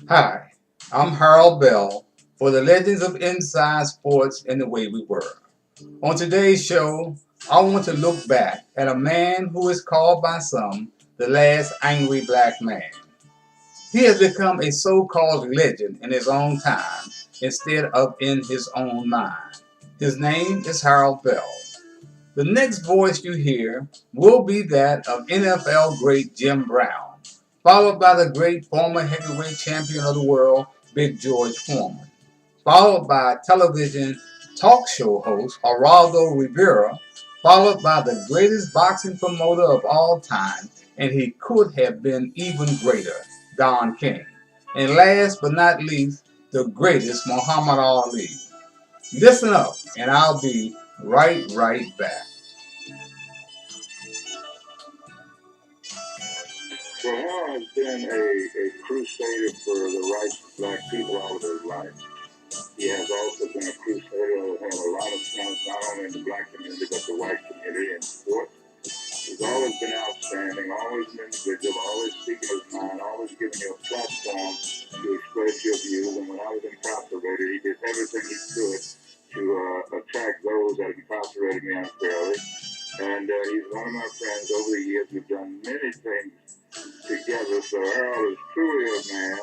Hi, I'm Harold Bell for the Legends of Inside Sports and the Way We Were. On today's show, I want to look back at a man who is called by some the last angry black man. He has become a so-called legend in his own time instead of in his own mind. His name is Harold Bell. The next voice you hear will be that of NFL great Jim Brown, followed by the great former heavyweight champion of the world, Big George Foreman, followed by television talk show host Geraldo Rivera, followed by the greatest boxing promoter of all time, and he could have been even greater, Don King. And last but not least, the greatest Muhammad Ali. Listen up, and I'll be right back. Well, Harold has been a crusader for the rights of black people all of his life. He has also been a crusader who had a lot of talent, not only in the black community, but the white community in sports. He's always been outstanding, always an individual, always speaking his mind, always giving you a platform to express your views. And when I was incarcerated, he did everything he could to attack those that incarcerated me unfairly. And he's one of my friends over the years. We've done many things together. So Harold is truly a man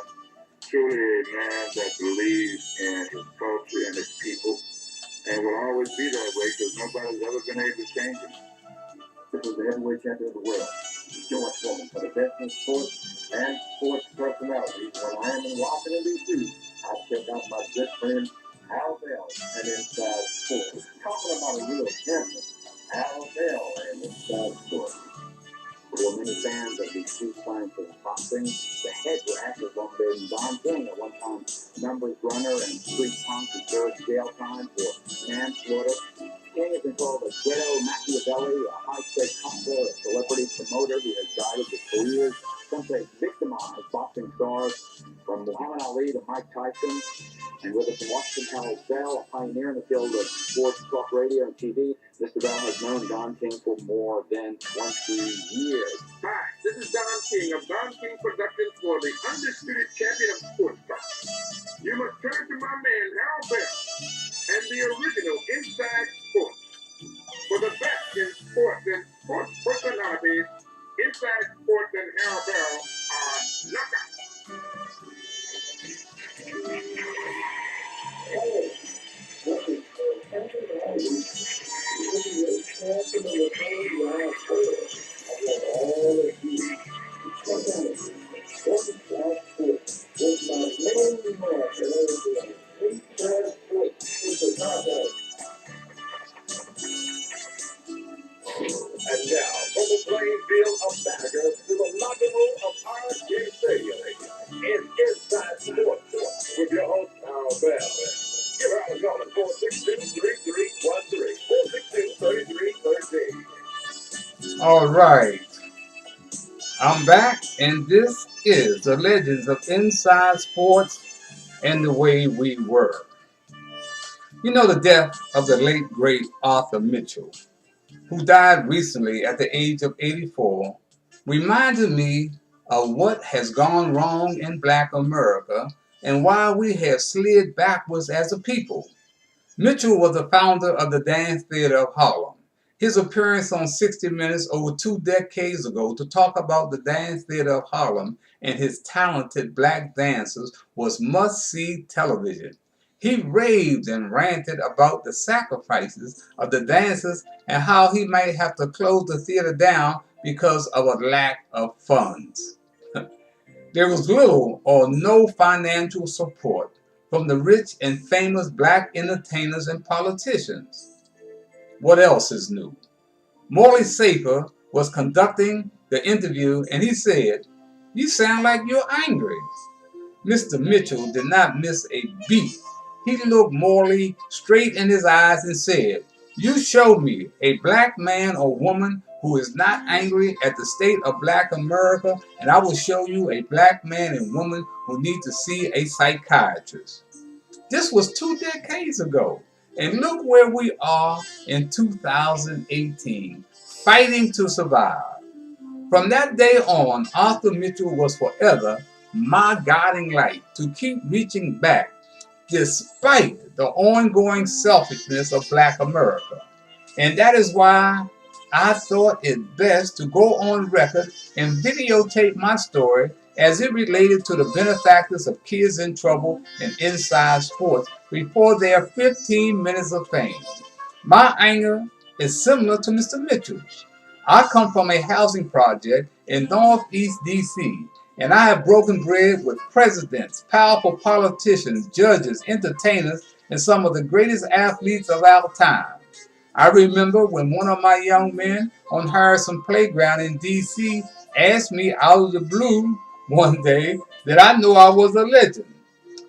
that believes in his culture and his people, and will always be that way because nobody's ever been able to change him. This was the heavyweight champion of the world, George Foreman, for the best in sports and sports personalities. When I am in Washington, D.C., I check out my good friend Al Bell and Inside Sports. Talking about a real champion, Al Bell and Inside Sports. There were many fans of the two science of boxing. The head rash was one been Don King, at one time numbers runner and street punk who served jail time for manslaughter. King has been called a ghetto Machiavelli, a high-stakes hustler, a celebrity promoter who has guided the careers, some say victimized boxing stars from Muhammad Ali to Mike Tyson. And with us in Washington, Harold Bell, a pioneer in the field of sports, talk radio, and TV. Mr. Bell has known Don King for more than 20 years. Hi, this is Don King of Don King Productions for the undisputed champion of sports talk. You must turn to my man, Harold Bell, and the original Inside Sports. For the best in sports and sports personalities, Inside Sports and Harold Bell are knockout. And now, from the playing field of Banneker to the locker room of RJ Stadium, it's Inside Sports with your host, Harold Bell. Give Harold a call at 462-3313, 462-3313. All right, I'm back, and this is the Legends of Inside Sports and the Way We Were. You know the death of the late great Arthur Mitchell, who died recently at the age of 84, reminded me of what has gone wrong in Black America and why we have slid backwards as a people. Mitchell was the founder of the Dance Theater of Harlem. His appearance on 60 Minutes over 2 decades ago to talk about the Dance Theater of Harlem and his talented black dancers was must-see television. He raved and ranted about the sacrifices of the dancers and how he might have to close the theater down because of a lack of funds. There was little or no financial support from the rich and famous black entertainers and politicians. What else is new? Morley Safer was conducting the interview and he said, "You sound like you're angry." Mr. Mitchell did not miss a beat. He looked Morley straight in his eyes and said, "You show me a black man or woman who is not angry at the state of Black America, and I will show you a black man and woman who need to see a psychiatrist." This was 2 decades ago. And look where we are in 2018, fighting to survive. From that day on, Arthur Mitchell was forever my guiding light to keep reaching back despite the ongoing selfishness of Black America. And that is why I thought it best to go on record and videotape my story as it related to the benefactors of Kids in Trouble and Inside Sports before their 15 minutes of fame. My anger is similar to Mr. Mitchell's. I come from a housing project in Northeast DC, and I have broken bread with presidents, powerful politicians, judges, entertainers, and some of the greatest athletes of our time. I remember when one of my young men on Harrison Playground in DC asked me out of the blue one day that I knew I was a legend.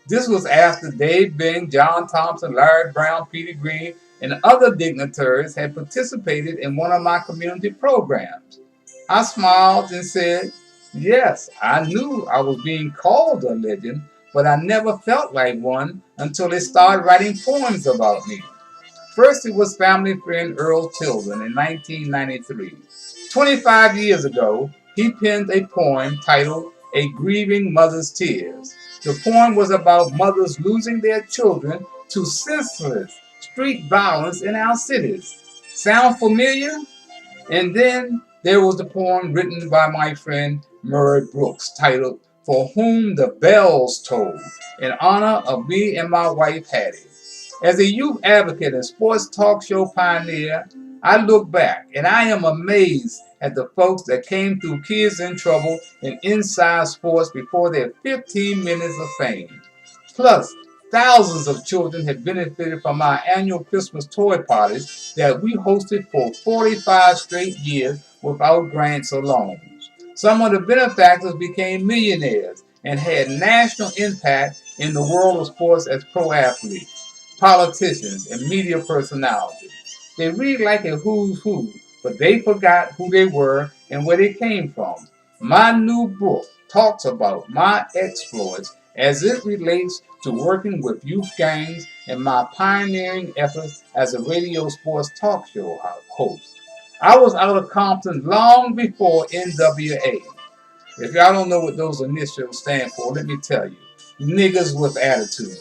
This was after Dave Bing, John Thompson, Larry Brown, Peter Green, and other dignitaries had participated in one of my community programs. I smiled and said, yes, I knew I was being called a legend, but I never felt like one until they started writing poems about me. First, it was family friend Earl Tilden in 1993. 25 years ago, he penned a poem titled A Grieving Mother's Tears. The poem was about mothers losing their children to senseless street violence in our cities. Sound familiar? And then there was the poem written by my friend Murray Brooks titled For Whom the Bells Toll, in honor of me and my wife Hattie. As a youth advocate and sports talk show pioneer, I look back and I am amazed at the folks that came through Kids in Trouble and Inside Sports before their 15 minutes of fame. Plus, thousands of children have benefited from our annual Christmas toy parties that we hosted for 45 straight years without grants or loans. Some of the benefactors became millionaires and had national impact in the world of sports as pro athletes, politicians, and media personalities. They read like a who's who, but they forgot who they were and where they came from. My new book talks about my exploits as it relates to working with youth gangs and my pioneering efforts as a radio sports talk show host. I was out of Compton long before NWA. If y'all don't know what those initials stand for, let me tell you. Niggas with attitude.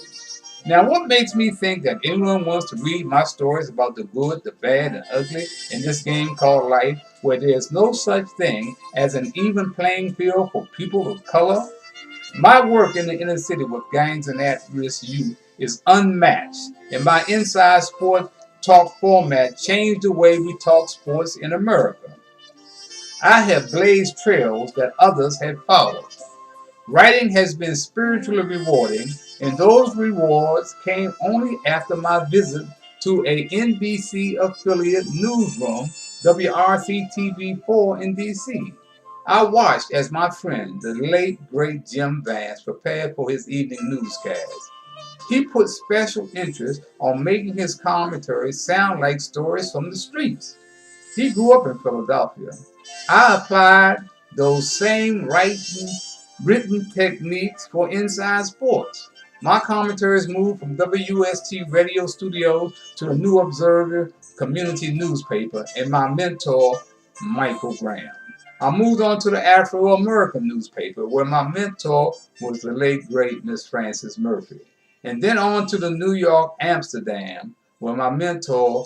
Now, what makes me think that anyone wants to read my stories about the good, the bad, and ugly in this game called life, where there is no such thing as an even playing field for people of color? My work in the inner city with gangs and at-risk youth is unmatched, and my inside sports talk format changed the way we talk sports in America. I have blazed trails that others had followed. Writing has been spiritually rewarding, and those rewards came only after my visit to a NBC affiliate newsroom, WRC-TV4 in DC. I watched as my friend, the late great Jim Vance, prepared for his evening newscast. He put special interest on making his commentaries sound like stories from the streets. He grew up in Philadelphia. I applied those same written techniques for Inside Sports. My commentaries moved from WST radio studios to the New Observer community newspaper and my mentor, Michael Graham. I moved on to the Afro-American newspaper where my mentor was the late great Miss Frances Murphy. And then on to the New York Amsterdam where my mentor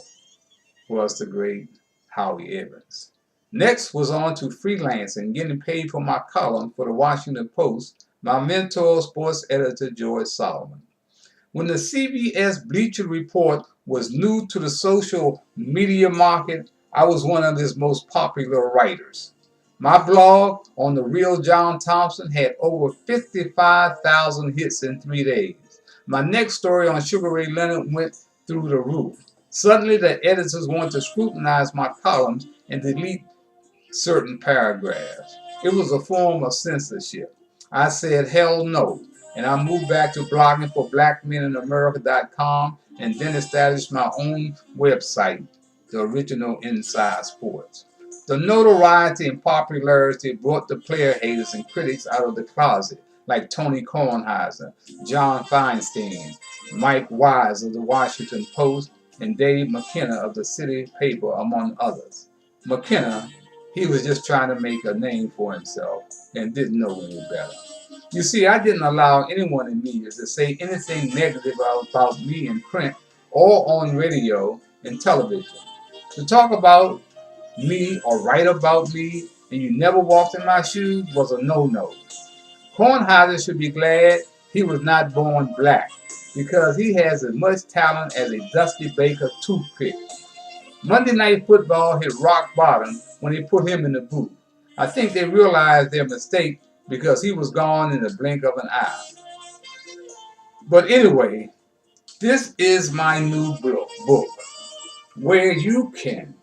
was the great Howie Evans. Next was on to freelancing, getting paid for my column for the Washington Post, my mentor, sports editor George Solomon. When the CBS Bleacher Report was new to the social media market, I was one of its most popular writers. My blog on the real John Thompson had over 55,000 hits in 3 days. My next story on Sugar Ray Leonard went through the roof. Suddenly, the editors wanted to scrutinize my columns and delete certain paragraphs. It was a form of censorship. I said, hell no. And I moved back to blogging for blackmeninamerica.com and then established my own website, the original Inside Sports. The notoriety and popularity brought the player haters and critics out of the closet, like Tony Kornheiser, John Feinstein, Mike Wise of the Washington Post, and Dave McKenna of the City Paper, among others. McKenna, he was just trying to make a name for himself and didn't know any better. You see, I didn't allow anyone in media to say anything negative about me in print or on radio and television. To talk about me or write about me and you never walked in my shoes was a no-no. Kornheiser should be glad he was not born black because he has as much talent as a Dusty Baker toothpick. Monday Night Football hit rock bottom when they put him in the booth. I think they realized their mistake because he was gone in the blink of an eye. But anyway, this is my new book where you can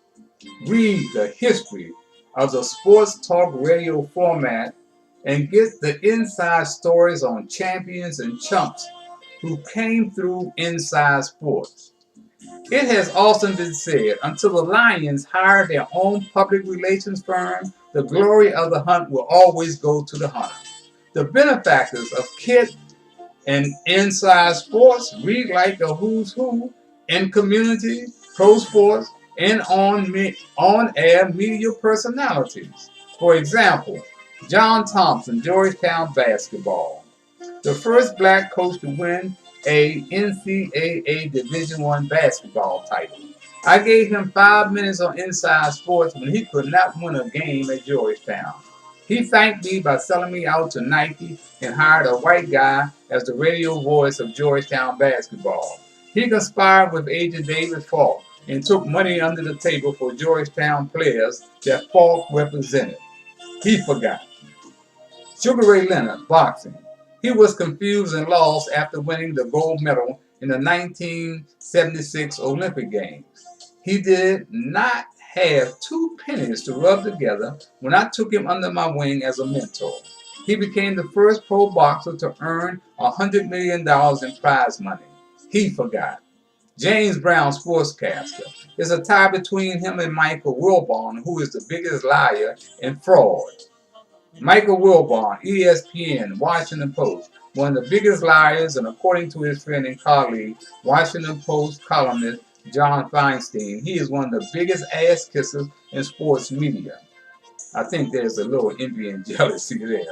read the history of the sports talk radio format and get the inside stories on champions and chumps who came through inside sports. It has often been said, until the Lions hire their own public relations firm, the glory of the hunt will always go to the hunter. The benefactors of Kit and Inside Sports read like a who's who in community, pro sports, and on-air media personalities. For example, John Thompson, Georgetown basketball, the first black coach to win a NCAA Division I basketball title. I gave him 5 minutes on Inside Sports when he could not win a game at Georgetown. He thanked me by selling me out to Nike and hired a white guy as the radio voice of Georgetown basketball. He conspired with agent David Falk and took money under the table for Georgetown players that Falk represented. He forgot. Sugar Ray Leonard, boxing. He was confused and lost after winning the gold medal in the 1976 Olympic Games. He did not have 2 pennies to rub together when I took him under my wing as a mentor. He became the first pro boxer to earn $100 million in prize money. He forgot. James Brown, sportscaster. There's a tie between him and Michael Wilbon, who is the biggest liar and fraud. Michael Wilbon, ESPN, Washington Post, one of the biggest liars, and according to his friend and colleague, Washington Post columnist John Feinstein, he is one of the biggest ass kissers in sports media. I think there's a little envy and jealousy there.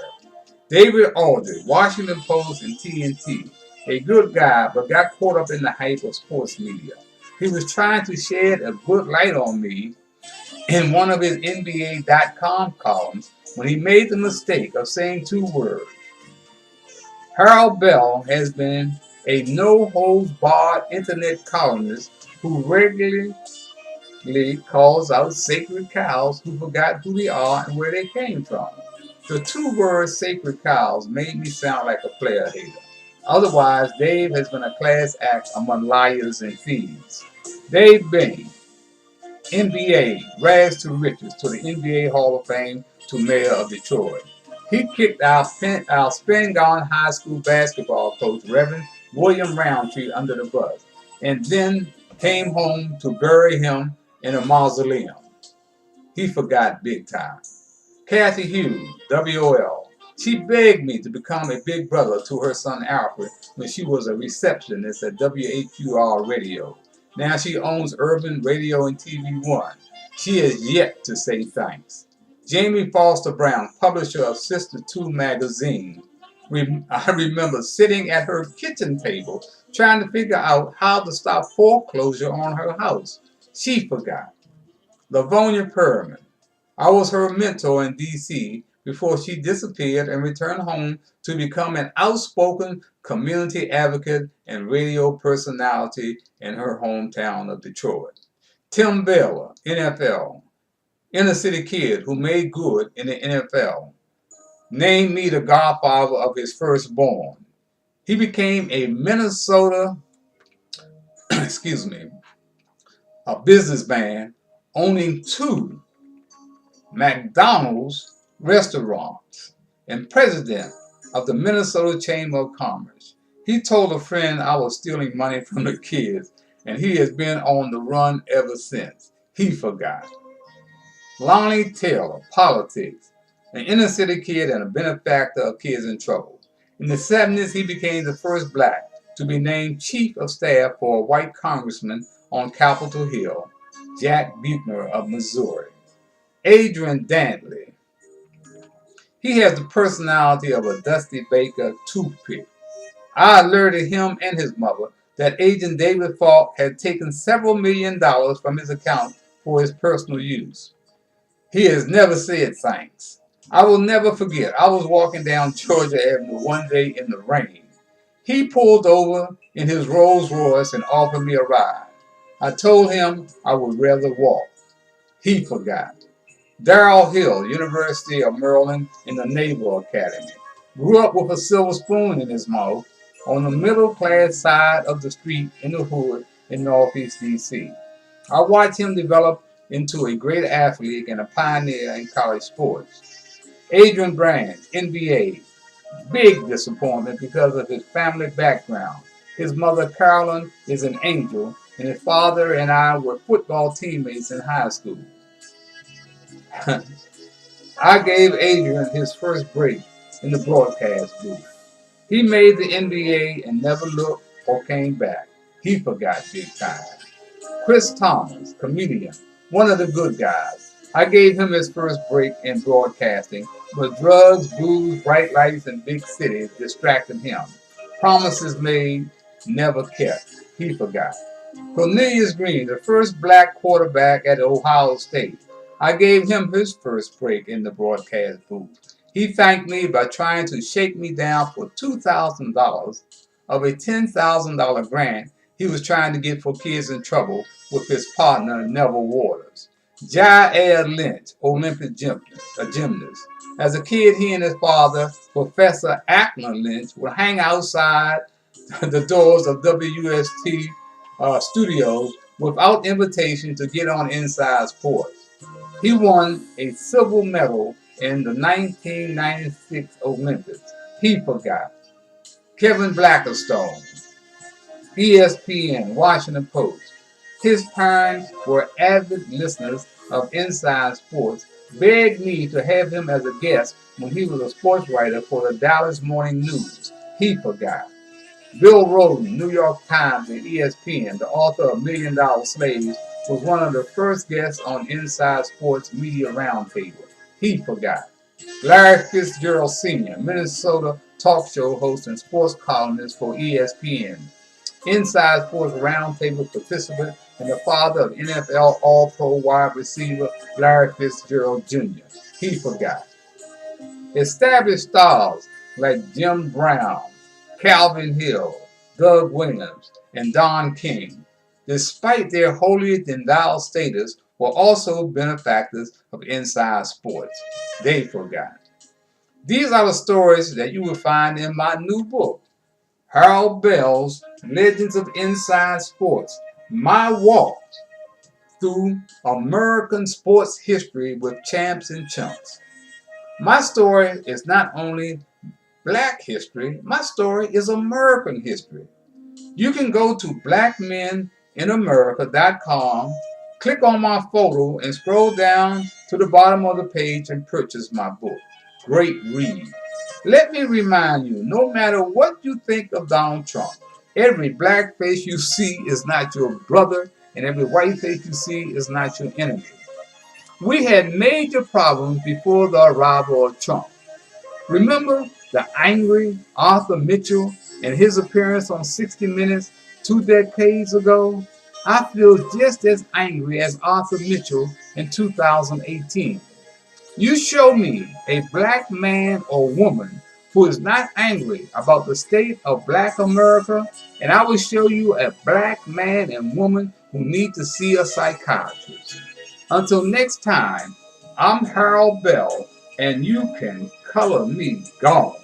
David Aldridge, Washington Post and TNT, a good guy but got caught up in the hype of sports media. He was trying to shed a good light on me in one of his NBA.com columns when he made the mistake of saying 2 words. Harold Bell has been a no-holds-barred internet columnist who regularly calls out sacred cows who forgot who they are and where they came from. The 2 words sacred cows made me sound like a player hater. Otherwise, Dave has been a class act among liars and thieves. Dave Bain, NBA, rags to riches, to the NBA Hall of Fame, to mayor of Detroit. He kicked our Spingarn High School basketball coach, Reverend William Roundtree, under the bus, and then came home to bury him in a mausoleum. He forgot big time. Kathy Hughes, WOL. She begged me to become a big brother to her son Alfred when she was a receptionist at WHUR Radio. Now she owns Urban Radio and TV One. She has yet to say thanks. Jamie Foster Brown, publisher of Sister 2 magazine. I remember sitting at her kitchen table trying to figure out how to stop foreclosure on her house. She forgot. Lavonia Perriman. I was her mentor in D.C. before she disappeared and returned home to become an outspoken community advocate and radio personality in her hometown of Detroit. Tim Baylor, NFL, inner city kid who made good in the NFL, named me the godfather of his firstborn. He became a Minnesota, a businessman owning 2 McDonald's restaurants and president of the Minnesota Chamber of Commerce. He told a friend I was stealing money from the kids, and he has been on the run ever since. He forgot. Lonnie Taylor, politics, an inner city kid and a benefactor of kids in trouble. In the 70s, he became the first black to be named chief of staff for a white congressman on Capitol Hill, Jack Buechner of Missouri. Adrian Dantley, He has the personality of a Dusty Baker toothpick. I alerted him and his mother that Agent David Falk had taken several $1 million from his account for his personal use. He has never said thanks. I will never forget, I was walking down Georgia Avenue one day in the rain. He pulled over in his Rolls Royce and offered me a ride. I told him I would rather walk. He forgot. Darrell Hill, University of Maryland in the Naval Academy, grew up with a silver spoon in his mouth on the middle class side of the street in the hood in Northeast DC. I watched him develop into a great athlete and a pioneer in college sports. Adrian Brand, NBA, big disappointment because of his family background. His mother, Carolyn, is an angel, and his father and I were football teammates in high school. I gave Adrian his first break in the broadcast booth. He made the NBA and never looked or came back. He forgot big time. Chris Thomas, comedian, one of the good guys. I gave him his first break in broadcasting, but drugs, booze, bright lights, and big cities distracted him. Promises made, never kept. He forgot. Cornelius Green, the first black quarterback at Ohio State. I gave him his first break in the broadcast booth. He thanked me by trying to shake me down for $2,000 of a $10,000 grant he was trying to get for kids in trouble with his partner, Neville Waters. Jair Lynch, Olympic gymnast. As a kid, he and his father, Professor Ackland Lynch, would hang outside the doors of WST studios without invitation to get on Inside Sports. He won a silver medal in the 1996 Olympics. He forgot. Kevin Blackistone, ESPN, Washington Post. His parents were avid listeners of Inside Sports, begged me to have him as a guest when he was a sports writer for the Dallas Morning News. He forgot. Bill Rhoden, New York Times and ESPN, the author of $1 Million Slaves, was one of the first guests on Inside Sports Media Roundtable. He forgot. Larry Fitzgerald Sr., Minnesota talk show host and sports columnist for ESPN. Inside Sports Roundtable participant and the father of NFL All-Pro wide receiver Larry Fitzgerald Jr. He forgot. Established stars like Jim Brown, Calvin Hill, Doug Williams, and Don King, despite their holier-than-thou status, were also benefactors of Inside Sports. They forgot. These are the stories that you will find in my new book, Harold Bell's Legends of Inside Sports, My Walk Through American Sports History with Champs and Chumps. My story is not only Black history, my story is American history. You can go to blackmeninamerica.com, click on my photo, and scroll down to the bottom of the page and purchase my book. Great read. Let me remind you, no matter what you think of Donald Trump, every black face you see is not your brother, and every white face you see is not your enemy. We had major problems before the arrival of Trump. Remember the angry Arthur Mitchell and his appearance on 60 Minutes 2 decades ago? I feel just as angry as Arthur Mitchell in 2018. You show me a black man or woman who is not angry about the state of black America, and I will show you a black man and woman who need to see a psychiatrist. Until next time, I'm Harold Bell, and you can color me gone.